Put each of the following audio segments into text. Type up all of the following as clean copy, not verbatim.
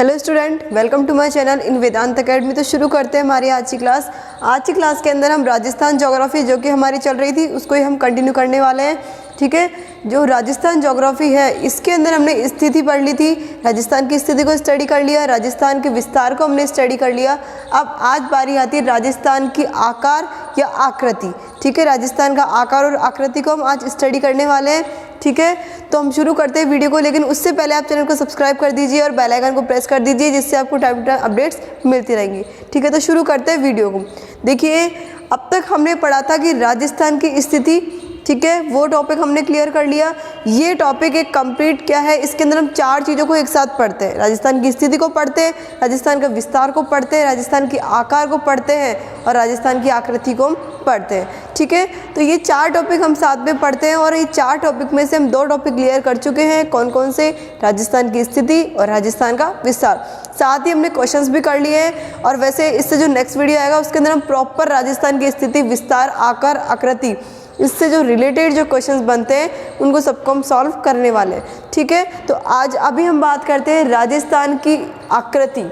Hello student, welcome to my channel in Vedant academy. तो शुरू करते हैं हमारी आज की क्लास। आज की क्लास के अंदर हम राजस्थान ज्योग्राफी जो कि हमारी चल रही थी उसको ही हम कंटिन्यू करने वाले हैं। ठीक है, जो राजस्थान ज्योग्राफी है इसके अंदर हमने स्थिति पढ़ ली थी, राजस्थान की स्थिति को स्टडी कर लिया, राजस्थान के विस्तार को हमने स्टडी कर लिया। अब आज बारी आती है राजस्थान की आकार या आकृति। ठीक है, राजस्थान का आकार और आकृति को हम आज स्टडी करने वाले हैं। ठीक है, तो हम शुरू करते हैं वीडियो को, लेकिन उससे पहले आप चैनल को सब्सक्राइब कर दीजिए और बेल आइकन को प्रेस कर दीजिए, जिससे आपको टाइम टू टाइम अपडेट्स मिलती रहेंगी। ठीक है, तो शुरू करते हैं वीडियो को। देखिए, अब तक हमने पढ़ा था कि राजस्थान की स्थिति, ठीक है, वो टॉपिक हमने क्लियर कर लिया। ये टॉपिक एक कंप्लीट क्या है, इसके अंदर हम चार चीज़ों को एक साथ पढ़ते हैं। राजस्थान की स्थिति को पढ़ते हैं, राजस्थान का विस्तार को पढ़ते हैं, राजस्थान की आकार को पढ़ते हैं और राजस्थान की आकृति को पढ़ते हैं। ठीक है, तो ये चार टॉपिक हम साथ में पढ़ते हैं और ये चार टॉपिक में से हम दो टॉपिक क्लियर कर चुके हैं। कौन कौन से? राजस्थान की स्थिति और राजस्थान का विस्तार। साथ ही हमने क्वेश्चंस भी कर लिए हैं और वैसे इससे जो नेक्स्ट वीडियो आएगा उसके अंदर हम प्रॉपर राजस्थान की स्थिति, विस्तार, आकार, आकृति, इससे जो रिलेटेड जो क्वेश्चंस बनते हैं उनको सबको हम सॉल्व करने वाले हैं। ठीक है, तो आज अभी हम बात करते हैं राजस्थान की आकृति।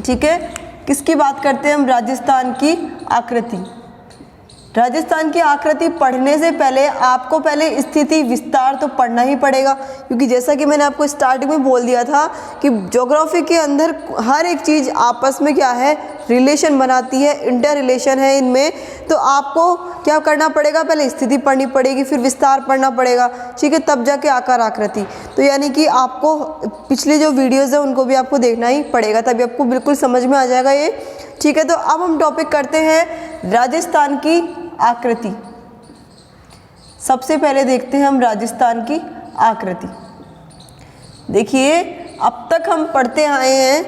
ठीक है, किसकी बात करते हैं हम? राजस्थान की आकृति। राजस्थान की आकृति पढ़ने से पहले आपको पहले स्थिति, विस्तार तो पढ़ना ही पड़ेगा, क्योंकि जैसा कि मैंने आपको स्टार्टिंग में बोल दिया था कि ज्योग्राफी के अंदर हर एक चीज़ आपस में क्या है, रिलेशन बनाती है, इंटर रिलेशन है इनमें। तो आपको क्या करना पड़ेगा? पहले स्थिति पढ़नी पड़ेगी, फिर विस्तार पढ़ना पड़ेगा। ठीक है, तब जाके आकार, आकृति। तो यानी कि आपको पिछले जो वीडियोज़ है उनको भी आपको देखना ही पड़ेगा, तभी आपको बिल्कुल समझ में आ जाएगा ये। ठीक है, तो अब हम टॉपिक करते हैं राजस्थान की आकृति। सबसे पहले देखते हैं हम राजस्थान की आकृति। देखिए, अब तक हम पढ़ते आए हैं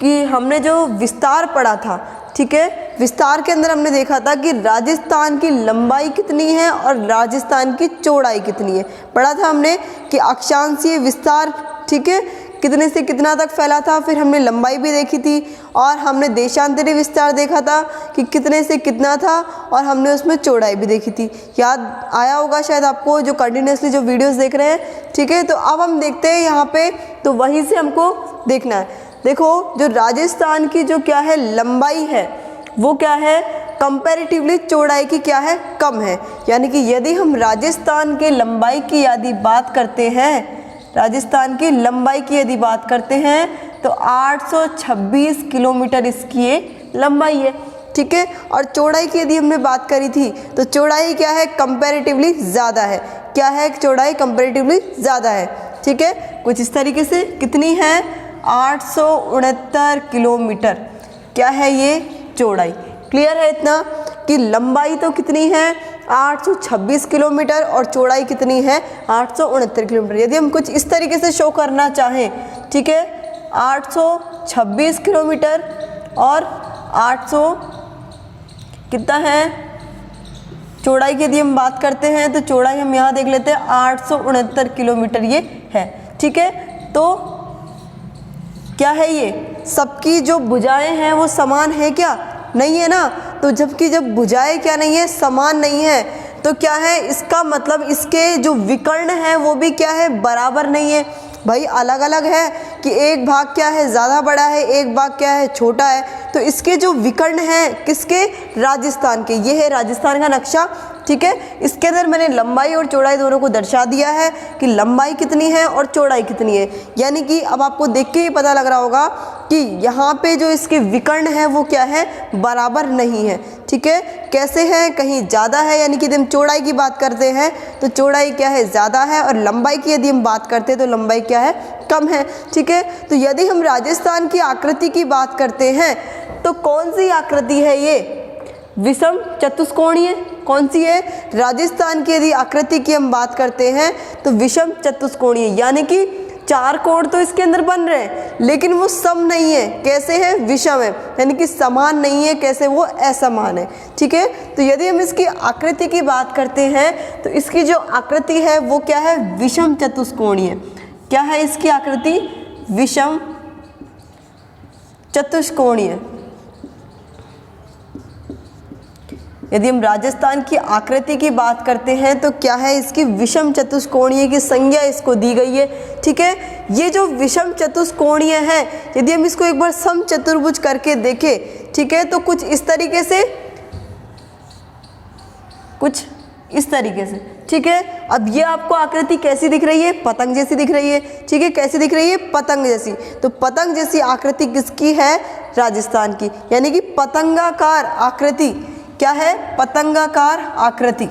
कि हमने जो विस्तार पढ़ा था, ठीक है, विस्तार के अंदर हमने देखा था कि राजस्थान की लंबाई कितनी है और राजस्थान की चौड़ाई कितनी है। पढ़ा था हमने कि अक्षांशीय विस्तार, ठीक है, कितने से कितना तक फैला था। फिर हमने लंबाई भी देखी थी और हमने देशांतरी विस्तार देखा था कि कितने से कितना था, और हमने उसमें चौड़ाई भी देखी थी। याद आया होगा शायद आपको, जो कंटिन्यूसली जो वीडियोस देख रहे हैं। ठीक है, तो अब हम देखते हैं यहाँ पे, तो वहीं से हमको देखना है। देखो, जो राजस्थान की जो क्या है लंबाई है वो क्या है, कंपैरेटिवली चौड़ाई की क्या है, कम है। यानी कि यदि हम राजस्थान के लंबाई की यदि बात करते हैं, राजस्थान की लंबाई की यदि बात करते हैं तो 826 किलोमीटर इसकी ये लंबाई है। ठीक है, और चौड़ाई की यदि हमने बात करी थी तो चौड़ाई क्या है, कंपैरेटिवली ज़्यादा है। क्या है? चौड़ाई कंपैरेटिवली ज़्यादा है। ठीक है, कुछ इस तरीके से कितनी है, 869 किलोमीटर क्या है ये चौड़ाई। क्लियर है इतना कि लंबाई तो कितनी है 826 किलोमीटर और चौड़ाई कितनी है 869 किलोमीटर। यदि हम कुछ इस तरीके से शो करना चाहें, ठीक है, 826 किलोमीटर और 800 कितना है चौड़ाई की यदि हम बात करते हैं तो चौड़ाई हम यहाँ देख लेते हैं 869 किलोमीटर ये है। ठीक है, तो क्या है ये, सबकी जो भुजाएं हैं वो समान है क्या? नहीं है ना। तो जबकि जब भुजाएं क्या नहीं है, समान नहीं है, तो क्या है इसका मतलब इसके जो विकर्ण है वो भी क्या है, बराबर नहीं है। भाई अलग अलग है कि एक भाग क्या है ज़्यादा बड़ा है, एक भाग क्या है छोटा है। तो इसके जो विकर्ण हैं किसके, राजस्थान के। ये है राजस्थान का नक्शा। ठीक है, इसके अंदर मैंने लंबाई और चौड़ाई दोनों को दर्शा दिया है कि लंबाई कितनी है और चौड़ाई कितनी है। यानी कि अब आपको देख के ही पता लग रहा होगा कि यहाँ पे जो इसके विकर्ण है वो क्या है, बराबर नहीं है। ठीक है, कैसे है, कहीं ज़्यादा है, यानी कि यदि हम चौड़ाई की बात करते हैं तो चौड़ाई क्या है, ज़्यादा है, और लंबाई की यदि हम बात करते हैं तो लंबाई क्या है, कम है। ठीक है, तो यदि हम राजस्थान की आकृति की बात करते हैं तो कौन सी आकृति है ये, विषम चतुष्कोणीय। कौन सी है? राजस्थान की यदि आकृति की हम बात करते हैं तो विषम चतुष्कोणीय, यानी कि चार कोण तो इसके अंदर बन रहे हैं लेकिन वो सम नहीं है। कैसे है? विषम है, यानी कि समान नहीं है। कैसे? वो असमान है। ठीक है, तो यदि हम इसकी आकृति की बात करते हैं तो इसकी जो आकृति है वो क्या है, विषम चतुष्कोणीय। क्या है इसकी आकृति? विषम चतुष्कोणीय। यदि हम राजस्थान की आकृति की बात करते हैं तो क्या है, इसकी विषम चतुष्कोणीय की संज्ञा इसको दी गई है। ठीक है, ये जो विषम चतुष्कोणीय है, यदि हम इसको एक बार सम चतुर्भुज करके देखें, ठीक है, तो कुछ इस तरीके से, कुछ इस तरीके से। ठीक है, अब ये आपको आकृति कैसी दिख रही है, पतंग जैसी दिख रही है। ठीक है, कैसी दिख रही है, पतंग जैसी। तो पतंग जैसी आकृति किसकी है, राजस्थान की, यानी कि पतंगाकार आकृति। क्या है, पतंगाकार आकृति।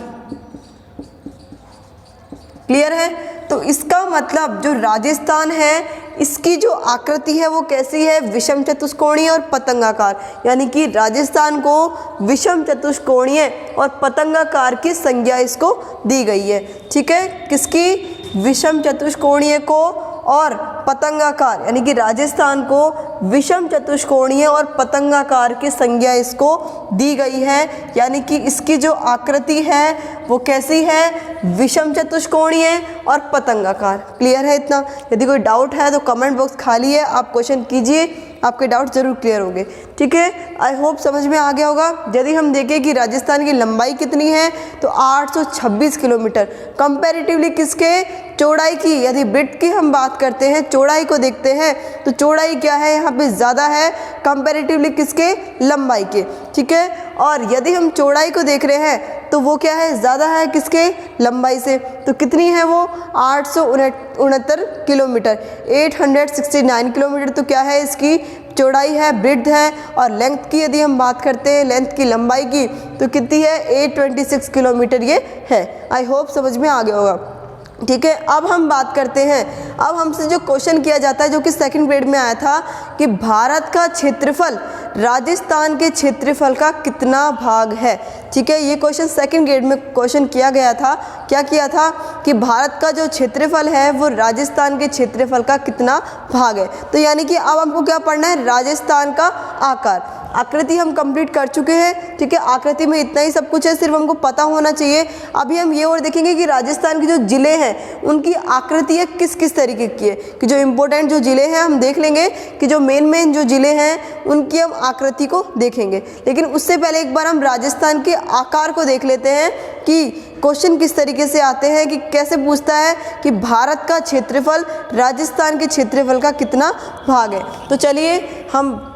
क्लियर है। तो इसका मतलब जो राजस्थान है, इसकी जो आकृति है वो कैसी है, विषम चतुष्कोणीय और पतंगाकार, यानी कि राजस्थान को विषम चतुष्कोणीय और पतंगाकार की संज्ञा इसको दी गई है। ठीक है, किसकी, विषम चतुष्कोणीय को और पतंगाकार, यानी कि राजस्थान को विषम चतुष्कोणीय और पतंगाकार की संज्ञा इसको दी गई है, यानी कि इसकी जो आकृति है वो कैसी है, विषम चतुष्कोणीय और पतंगाकार। क्लियर है इतना। यदि कोई डाउट है तो कमेंट बॉक्स खाली है, आप क्वेश्चन कीजिए, आपके डाउट जरूर क्लियर होंगे। ठीक है, आई होप समझ में आ गया होगा। यदि हम देखें कि राजस्थान की लंबाई कितनी है, तो 826 किलोमीटर, कंपैरेटिवली किसके, चौड़ाई की, यदि ब्रेड्थ की हम बात करते हैं, चौड़ाई को देखते हैं, तो चौड़ाई क्या है यहाँ पे, ज़्यादा है कंपैरेटिवली किसके, लंबाई के। ठीक है, और यदि हम चौड़ाई को देख रहे हैं तो वो क्या है, ज़्यादा है किसके, लंबाई से। तो कितनी है वो, 869 किलोमीटर, 869 किलोमीटर। तो क्या है, इसकी चौड़ाई है, ब्रेड्थ है। और लेंथ की यदि हम बात करते हैं, लेंथ की, लंबाई की, तो कितनी है, 826 किलोमीटर ये है। आई होप समझ में आ गया होगा। ठीक है, अब हम बात करते हैं, अब हमसे जो क्वेश्चन किया जाता है, जो कि सेकंड ग्रेड में आया था, कि भारत का क्षेत्रफल राजस्थान के क्षेत्रफल का कितना भाग है। ठीक है, ये क्वेश्चन सेकंड ग्रेड में क्वेश्चन किया गया था। क्या किया था, कि भारत का जो क्षेत्रफल है वो राजस्थान के क्षेत्रफल का कितना भाग है। तो यानी कि अब हमको क्या पढ़ना है, राजस्थान का आकार। आकृति हम कंप्लीट कर चुके हैं। ठीक है, आकृति में इतना ही सब कुछ है, सिर्फ हमको पता होना चाहिए। अभी हम ये और देखेंगे कि राजस्थान के जो ज़िले हैं उनकी आकृतियाँ किस किस तरीके की है, कि जो इम्पोर्टेंट जो ज़िले हैं हम देख लेंगे, कि जो मेन जो ज़िले हैं उनकी हम आकृति को देखेंगे। लेकिन उससे पहले एक बार हम राजस्थान के आकार को देख लेते हैं कि क्वेश्चन किस तरीके से आते हैं, कि कैसे पूछता है कि भारत का क्षेत्रफल राजस्थान के क्षेत्रफल का कितना भाग है। तो चलिए हम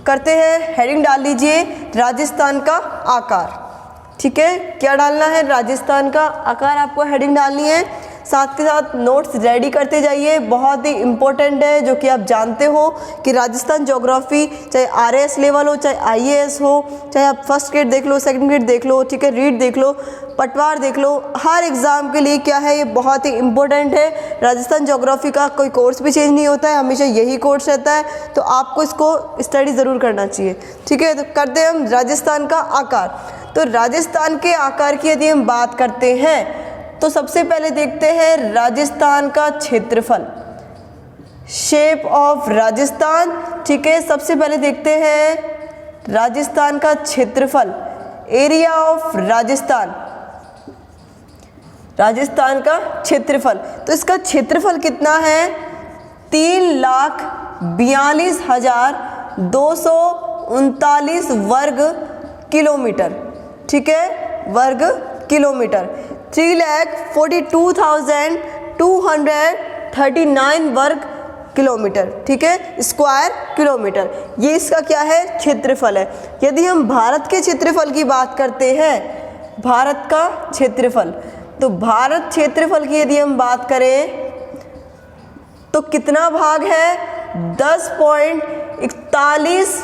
करते हैं, हेडिंग डाल लीजिए, राजस्थान का आकार। ठीक है, क्या डालना है, राजस्थान का आकार आपको हेडिंग डालनी है। साथ के साथ नोट्स रेडी करते जाइए, बहुत ही इम्पोर्टेंट है, जो कि आप जानते हो कि राजस्थान ज्योग्राफी चाहे RAS लेवल हो, चाहे IAS हो, चाहे आप फर्स्ट ग्रेड देख लो, सेकंड ग्रेड देख लो, ठीक है, रीड देख लो, पटवार देख लो, हर एग्ज़ाम के लिए क्या है, ये बहुत ही इम्पोर्टेंट है। राजस्थान ज्योग्राफी का कोई कोर्स भी चेंज नहीं होता है, हमेशा यही कोर्स रहता है, तो आपको इसको स्टडी ज़रूर करना चाहिए। ठीक है, तो करते हैं हम राजस्थान का आकार। तो राजस्थान के आकार की यदि हम बात करते हैं तो सबसे पहले देखते हैं राजस्थान का क्षेत्रफल, शेप ऑफ राजस्थान। ठीक है, सबसे पहले देखते हैं राजस्थान का क्षेत्रफल, एरिया ऑफ राजस्थान, राजस्थान का क्षेत्रफल। तो इसका क्षेत्रफल कितना है, 3,42,239 वर्ग किलोमीटर। ठीक है, वर्ग किलोमीटर, 3,42,239 वर्ग किलोमीटर। ठीक है, स्क्वायर किलोमीटर, ये इसका क्या है, क्षेत्रफल है। यदि हम भारत के क्षेत्रफल की बात करते हैं, भारत का क्षेत्रफल, तो भारत क्षेत्रफल की यदि हम बात करें तो कितना भाग है, 10.41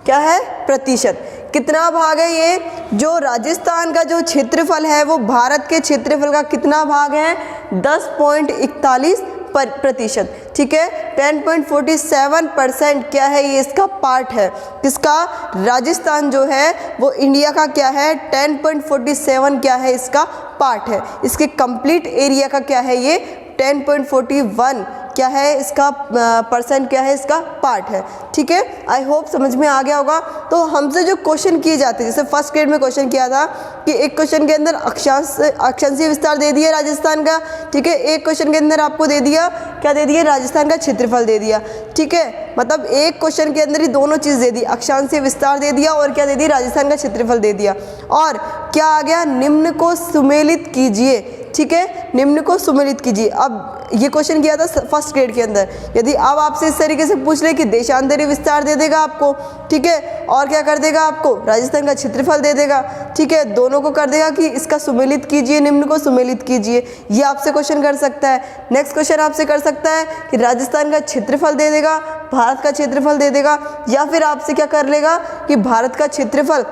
क्या है, प्रतिशत। कितना भाग है ये, जो राजस्थान का जो क्षेत्रफल है वो भारत के क्षेत्रफल का कितना भाग है, 10.41 प्रतिशत। ठीक है, 10.47% क्या है, ये इसका पार्ट है। किसका, राजस्थान जो है वो इंडिया का क्या है, 10.47 क्या है, इसका पार्ट है। इसके कंप्लीट एरिया का क्या है, ये 10.41 क्या है इसका परसेंट, क्या है इसका पार्ट है। ठीक है, आई होप समझ में आ गया होगा। तो हमसे जो क्वेश्चन किए जाते हैं, जैसे फर्स्ट ग्रेड में क्वेश्चन किया था कि एक क्वेश्चन के अंदर अक्षांशीय विस्तार दे दिया राजस्थान का, ठीक है, एक क्वेश्चन के अंदर आपको दे दिया, क्या दे दिया, राजस्थान का क्षेत्रफल दे दिया। ठीक है, मतलब एक क्वेश्चन के अंदर ही दोनों चीज़ दे दी, अक्षांशीय विस्तार दे दिया और क्या दे दी, राजस्थान का क्षेत्रफल दे दिया। और क्या आ गया, निम्न को सुमेलित कीजिए। ठीक है, निम्न को सुमेलित कीजिए। अब ये क्वेश्चन किया था फर्स्ट ग्रेड के अंदर। यदि अब आपसे इस तरीके से पूछ ले कि देशांतरी विस्तार दे देगा आपको, ठीक है, और क्या कर देगा आपको, राजस्थान का क्षेत्रफल दे देगा। ठीक है, दोनों को कर देगा कि इसका सुमेलित कीजिए, निम्न को सुमेलित कीजिए, ये आपसे क्वेश्चन कर सकता है। नेक्स्ट क्वेश्चन आपसे कर सकता है कि राजस्थान का क्षेत्रफल दे देगा, भारत का क्षेत्रफल दे देगा, या फिर आपसे क्या कर लेगा कि भारत का क्षेत्रफल,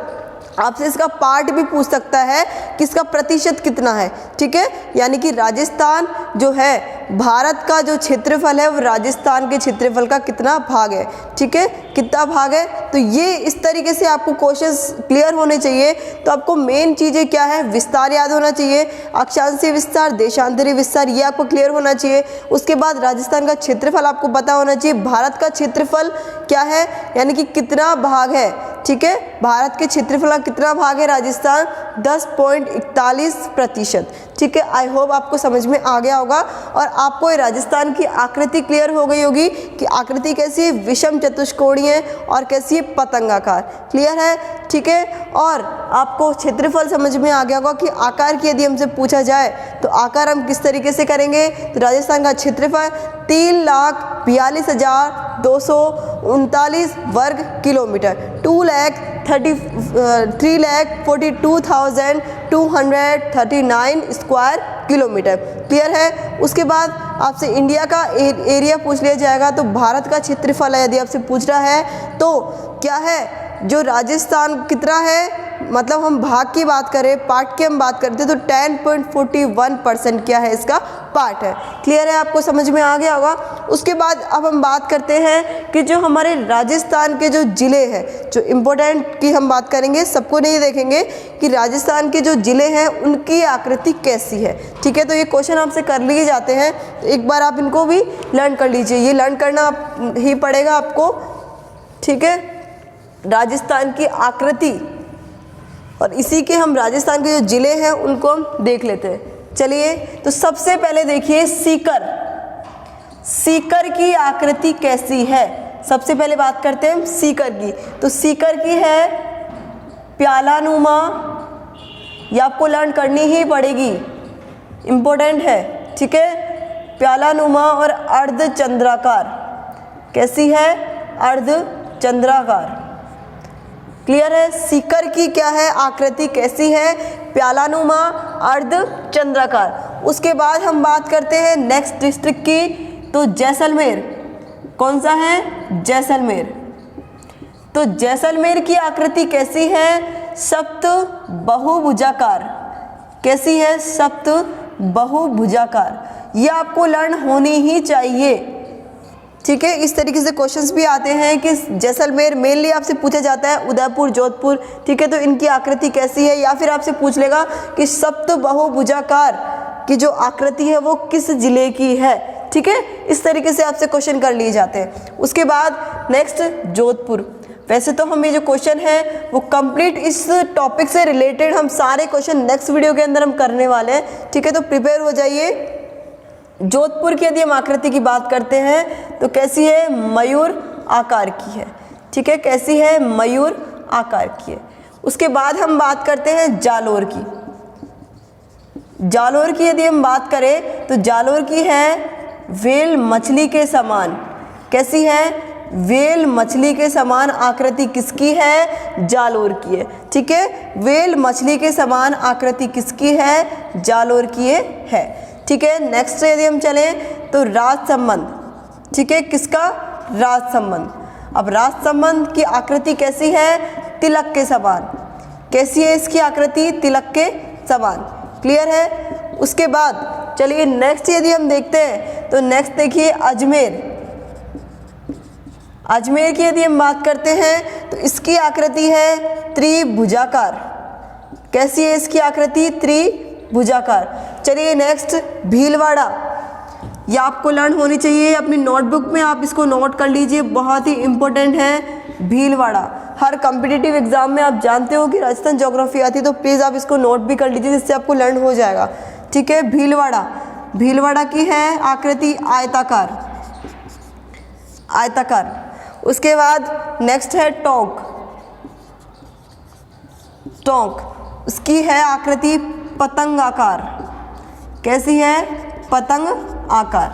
आपसे इसका पार्ट भी पूछ सकता है कि इसका प्रतिशत कितना है। ठीक है, यानी कि राजस्थान जो है, भारत का जो क्षेत्रफल है वो राजस्थान के क्षेत्रफल का कितना भाग है। ठीक है, कितना भाग है। तो ये इस तरीके से आपको क्वेश्चंस क्लियर होने चाहिए। तो आपको मेन चीज़ें क्या है, विस्तार याद होना चाहिए, अक्षांशीय विस्तार, देशांतरी विस्तार, ये आपको क्लियर होना चाहिए। उसके बाद राजस्थान का क्षेत्रफल आपको पता होना चाहिए, भारत का क्षेत्रफल क्या है, यानी कि कितना भाग है। ठीक है, भारत के क्षेत्रफल का कितना भाग है राजस्थान, 10.41%। ठीक है, आई होप आपको समझ में आ गया होगा और आपको ये राजस्थान की आकृति क्लियर हो गई होगी कि आकृति कैसी है, विषम चतुष्कोणीय और कैसी है, पतंगाकार। क्लियर है। ठीक है, और आपको क्षेत्रफल समझ में आ गया होगा कि आकार की यदि हमसे पूछा जाए तो आकार हम किस तरीके से करेंगे। तो राजस्थान का क्षेत्रफल 3,42,239 वर्ग किलोमीटर, 3,42,239 स्क्वायर किलोमीटर। क्लियर है। उसके बाद आपसे इंडिया का एरिया पूछ लिया जाएगा। तो भारत का क्षेत्रफल यदि आपसे पूछ रहा है तो क्या है, जो राजस्थान कितना है, मतलब हम भाग की बात करें, पार्ट की हम बात करते हैं तो 10.41% क्या है, इसका पार्ट है। क्लियर है, आपको समझ में आ गया होगा। उसके बाद अब हम बात करते हैं कि जो हमारे राजस्थान के जो ज़िले हैं, जो इम्पोर्टेंट की हम बात करेंगे, सबको नहीं देखेंगे कि राजस्थान के जो ज़िले हैं उनकी आकृति कैसी है। ठीक है, तो ये क्वेश्चन आपसे कर लिए जाते हैं, तो एक बार आप इनको भी लर्न कर लीजिए, ये लर्न करना ही पड़ेगा आपको। ठीक है, राजस्थान की आकृति, और इसी के हम राजस्थान के जो ज़िले हैं उनको हम देख लेते हैं। चलिए, तो सबसे पहले देखिए सीकर, सीकर की आकृति कैसी है। सबसे पहले बात करते हैं हम सीकर की। तो सीकर की है प्यालानुमा, ये आपको लर्न करनी ही पड़ेगी, इम्पोर्टेंट है। ठीक है, प्यालानुमा और अर्धचंद्राकार, कैसी है, अर्धचंद्राकार। क्लियर है, सीकर की क्या है, आकृति कैसी है, प्यालानुमा, अर्धचंद्राकार। उसके बाद हम बात करते हैं नेक्स्ट डिस्ट्रिक्ट की। तो जैसलमेर, कौन सा है, जैसलमेर। तो जैसलमेर की आकृति कैसी है, सप्त बहुभुजाकार। कैसी है, सप्त बहुभुजाकार। ये आपको लर्न होनी ही चाहिए। ठीक है, इस तरीके से क्वेश्चंस भी आते हैं कि जैसलमेर मेनली आपसे पूछा जाता है, उदयपुर, जोधपुर। ठीक है, तो इनकी आकृति कैसी है, या फिर आपसे पूछ लेगा कि सप्त बहुभुजाकार की जो आकृति है वो किस जिले की है। ठीक है, इस तरीके से आपसे क्वेश्चन कर लिए जाते हैं। उसके बाद नेक्स्ट जोधपुर। वैसे तो हम ये जो क्वेश्चन है वो कंप्लीट इस टॉपिक से रिलेटेड हम सारे क्वेश्चन नेक्स्ट वीडियो के अंदर हम करने वाले हैं। ठीक है, तो प्रिपेयर हो जाइए। जोधपुर की यदि हम आकृति की बात करते हैं तो कैसी है, मयूर आकार की है। ठीक है, कैसी है, मयूर आकार की है। उसके बाद हम बात करते हैं जालोर की। जालोर की यदि हम बात करें तो जालोर की है व्हेल मछली के समान। कैसी है, व्हेल मछली के समान आकृति किसकी है, जालोर की है। ठीक है, व्हेल मछली के समान आकृति किसकी है, जालोर की है। ठीक है, नेक्स्ट यदि हम चलें तो राजसमंद। ठीक है, किसका, राजसमंद। अब राजसमंद की आकृति कैसी है, तिलक के समान। कैसी है इसकी आकृति, तिलक के समान। क्लियर है। उसके बाद चलिए नेक्स्ट यदि हम देखते हैं तो नेक्स्ट देखिए अजमेर। अजमेर की यदि हम बात करते हैं तो इसकी आकृति है त्रिभुजाकार। कैसी है इसकी आकृति, त्रिभुजाकार। चलिए नेक्स्ट भीलवाड़ा। ये आपको लर्न होनी चाहिए, अपनी नोटबुक में आप इसको नोट कर लीजिए, बहुत ही इम्पोर्टेंट है भीलवाड़ा। हर कॉम्पिटिटिव एग्जाम में आप जानते हो कि राजस्थान ज्योग्राफी आती है, तो प्लीज़ आप इसको नोट भी कर लीजिए, जिससे आपको लर्न हो जाएगा। ठीक है, भीलवाड़ा, भीलवाड़ा की है आकृति आयताकार, आयताकार। उसके बाद नेक्स्ट है टोंक, टोंक, उसकी है आकृति पतंग आकार। कैसी है? पतंग आकार।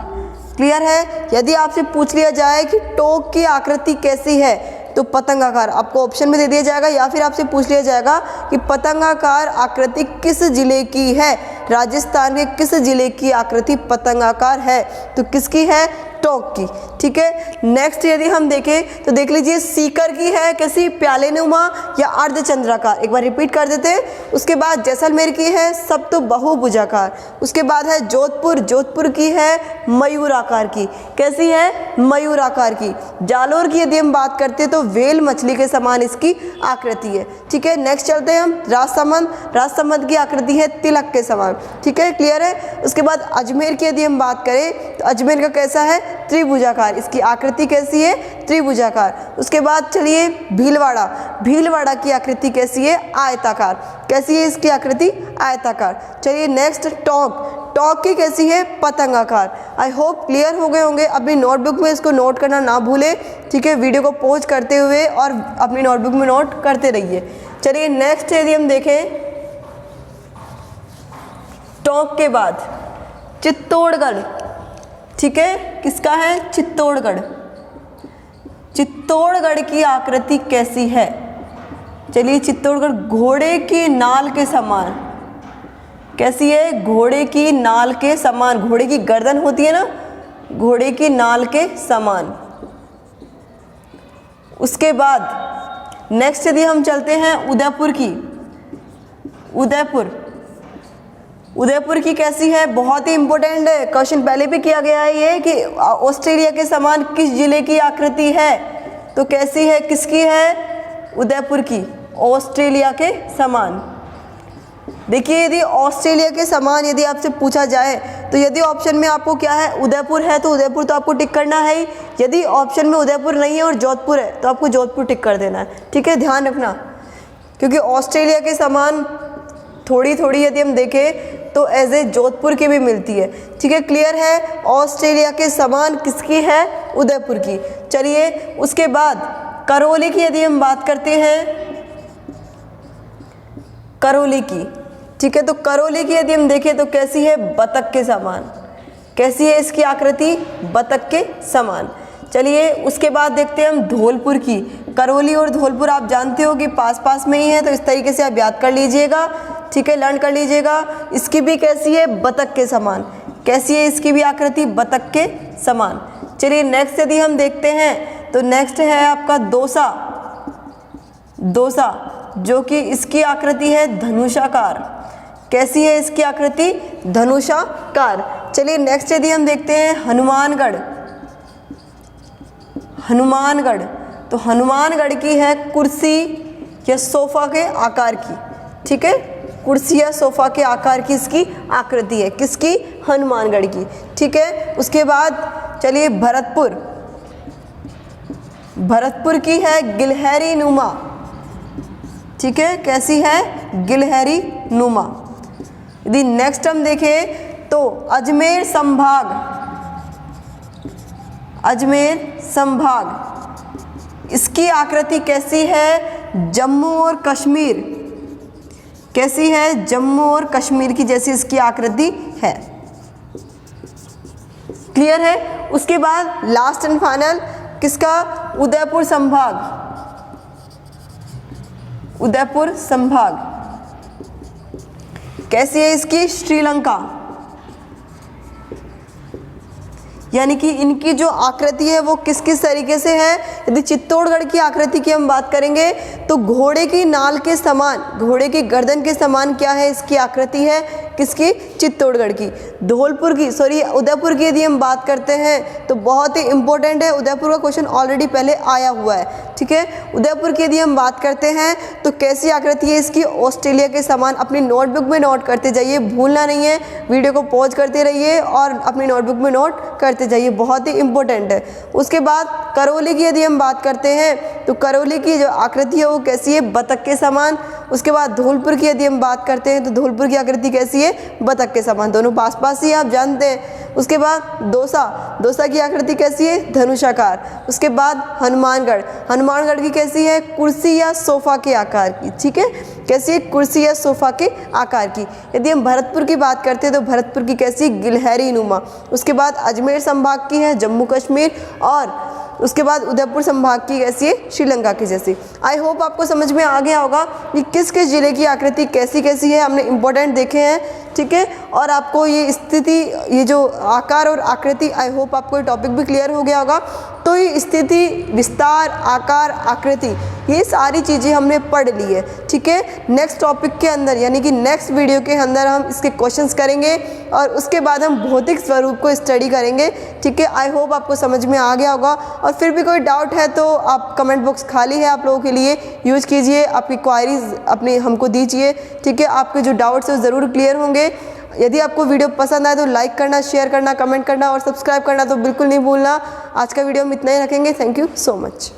क्लियर है? यदि आपसे पूछ लिया जाए कि टोंक की आकृति कैसी है, तो पतंग आकार आपको ऑप्शन में दे दिया जाएगा, या फिर आपसे पूछ लिया जाएगा कि पतंगाकार आकृति किस जिले की है, राजस्थान के किस जिले की आकृति पतंगाकार है, तो किसकी है? टोंक की। ठीक है, नेक्स्ट यदि हम देखें तो देख लीजिए सीकर की है कैसी? प्यालेनुमा या अर्धचंद्राकार। एक बार रिपीट कर देते हैं। उसके बाद जैसलमेर की है सब तो बहुभुजाकार। उसके बाद है जोधपुर, जोधपुर की है मयूराकार की। कैसी है? मयूराकार की। जालोर की यदि हम बात करते हैं तो वेल मछली के समान इसकी आकृति है। ठीक है, नेक्स्ट चलते हैं हम राजसमंद, राजसमंद की आकृति है तिलक के समान। ठीक है, क्लियर है? उसके बाद अजमेर की यदि हम बात करें तो अजमेर का कैसा है? त्रिभुजाकार। इसकी आकृति कैसी है? त्रिभुजाकार। उसके बाद चलिए भीलवाड़ा, भीलवाड़ा की आकृति कैसी है? आयताकार। कैसी है इसकी आकृति? आयताकार। चलिए नेक्स्ट टोंक, टोंक की कैसी है? पतंगाकार। आई होप क्लियर हो गए होंगे। अपनी नोटबुक में इसको नोट करना ना भूलें। ठीक है, वीडियो को पॉज करते हुए और अपनी नोटबुक में नोट करते रहिए। चलिए नेक्स्ट यदि हम देखें टोंक के बाद चित्तौड़गढ़। ठीक है, किसका है? चित्तौड़गढ़। चित्तौड़गढ़ की आकृति कैसी है? चलिए चित्तौड़गढ़ घोड़े की नाल के समान। कैसी है? घोड़े की नाल के समान। घोड़े की गर्दन होती है ना, घोड़े की नाल के समान। उसके बाद नेक्स्ट यदि हम चलते हैं उदयपुर की, उदयपुर, उदयपुर की कैसी है? बहुत ही इंपॉर्टेंट है, क्वेश्चन पहले भी किया गया है ये कि ऑस्ट्रेलिया के समान किस जिले की आकृति है, तो कैसी है? किसकी है? उदयपुर की। ऑस्ट्रेलिया के समान। देखिए यदि ऑस्ट्रेलिया के समान यदि आपसे पूछा जाए तो यदि ऑप्शन में आपको क्या है? उदयपुर है तो उदयपुर तो आपको टिक करना है ही। यदि ऑप्शन में उदयपुर नहीं है और जोधपुर है तो आपको जोधपुर टिक कर देना है। ठीक है, ध्यान रखना, क्योंकि ऑस्ट्रेलिया के समान थोड़ी थोड़ी यदि हम देखें तो एज ए जोधपुर की भी मिलती है। ठीक है, क्लियर है? ऑस्ट्रेलिया के समान किसकी है? उदयपुर की। चलिए उसके बाद करौली की यदि हम बात करते हैं, करौली की। ठीक है, तो करौली की यदि हम देखें तो कैसी है? बतख के समान। कैसी है इसकी आकृति? बतख के समान। चलिए उसके बाद देखते हैं हम धौलपुर की। करौली और धौलपुर आप जानते हो कि पास पास में ही है, तो इस तरीके से आप याद कर लीजिएगा। ठीक है, लर्न कर लीजिएगा। इसकी भी कैसी है? बतख के समान। कैसी है इसकी भी आकृति? बतख के समान। चलिए नेक्स्ट यदि हम देखते हैं तो नेक्स्ट है आपका दौसा, दौसा, जो कि इसकी आकृति है धनुषाकार। कैसी है इसकी आकृति? धनुषाकार। चलिए नेक्स्ट यदि हम देखते हैं हनुमानगढ़, हनुमानगढ़, तो हनुमानगढ़ की है कुर्सी या सोफा के आकार की। ठीक है, कुर्सी या सोफा के आकार की इसकी आकृति है। किसकी? हनुमानगढ़ की। ठीक है, उसके बाद चलिए भरतपुर, भरतपुर की है गिलहरी नुमा। ठीक है, कैसी है? गिलहरी नुमा। यदि नेक्स्ट हम देखें तो अजमेर संभाग, अजमेर संभाग, इसकी आकृति कैसी है? जम्मू और कश्मीर। कैसी है? जम्मू और कश्मीर की जैसी इसकी आकृति है। क्लियर है? उसके बाद लास्ट एंड फाइनल किसका? उदयपुर संभाग, उदयपुर संभाग। कैसी है इसकी? श्रीलंका। यानी कि इनकी जो आकृति है वो किस किस तरीके से है? यदि चित्तौड़गढ़ की आकृति की हम बात करेंगे तो घोड़े की नाल के समान, घोड़े की गर्दन के समान क्या है इसकी आकृति है? किसकी, चित्तौड़गढ़ की। धौलपुर की, सॉरी उदयपुर की यदि हम बात करते हैं तो बहुत ही इंपॉर्टेंट है, उदयपुर का क्वेश्चन ऑलरेडी पहले आया हुआ है, ठीक है। उदयपुर की यदि हम बात करते हैं तो कैसी आकृति है इसकी, ऑस्ट्रेलिया के समान। अपनी नोटबुक में नोट करते जाइए, भूलना नहीं है, वीडियो को पॉज करते रहिए और अपनी नोटबुक में नोट करते जाइए, बहुत ही इंपॉर्टेंट है। उसके बाद करौली की यदि हम बात करते हैं तो करौली की जो आकृति है वो कैसी है, बतख के समान। उसके बाद धौलपुर की यदि हम बात करते हैं तो धौलपुर की आकृति कैसी है, बतख के समान, दोनों पास पास ही आप जानते हैं। उसके बाद दौसा की आकृति कैसी है, धनुषाकार। उसके बाद हनुमानगढ़ की कैसी है, कुर्सी या सोफा के आकार की, ठीक है, कैसी है, कुर्सी या सोफा के आकार की। यदि हम भरतपुर की बात करते हैं तो भरतपुर की कैसी, गिलहरी नुमा। उसके बाद अजमेर संभाग की है, जम्मू कश्मीर। और उसके बाद उदयपुर संभाग की कैसी है, श्रीलंका की जैसी। आई होप आपको समझ में आ गया होगा कि किस किस जिले की आकृति कैसी कैसी है, हमने इंपॉर्टेंट देखे हैं, ठीक है। और आपको ये स्थिति, ये जो आकार और आकृति, आई होप आपको ये टॉपिक भी क्लियर हो गया होगा। तो ये स्थिति, विस्तार, आकार, आकृति, ये सारी चीज़ें हमने पढ़ ली है, ठीक है। नेक्स्ट टॉपिक के अंदर यानी कि नेक्स्ट वीडियो के अंदर हम इसके क्वेश्चंस करेंगे और उसके बाद हम भौतिक स्वरूप को स्टडी करेंगे, ठीक है। आई होप आपको समझ में आ गया होगा। और फिर भी कोई डाउट है तो आप कमेंट बॉक्स खाली है आप लोगों के लिए, यूज कीजिए, आपकी क्वारीज अपने हमको दीजिए, ठीक है। आपके जो डाउट्स है वो ज़रूर क्लियर होंगे। यदि आपको वीडियो पसंद आए तो लाइक करना, शेयर करना, कमेंट करना और सब्सक्राइब करना तो बिल्कुल नहीं भूलना। आज का वीडियो हम इतना ही रखेंगे। Thank you so much.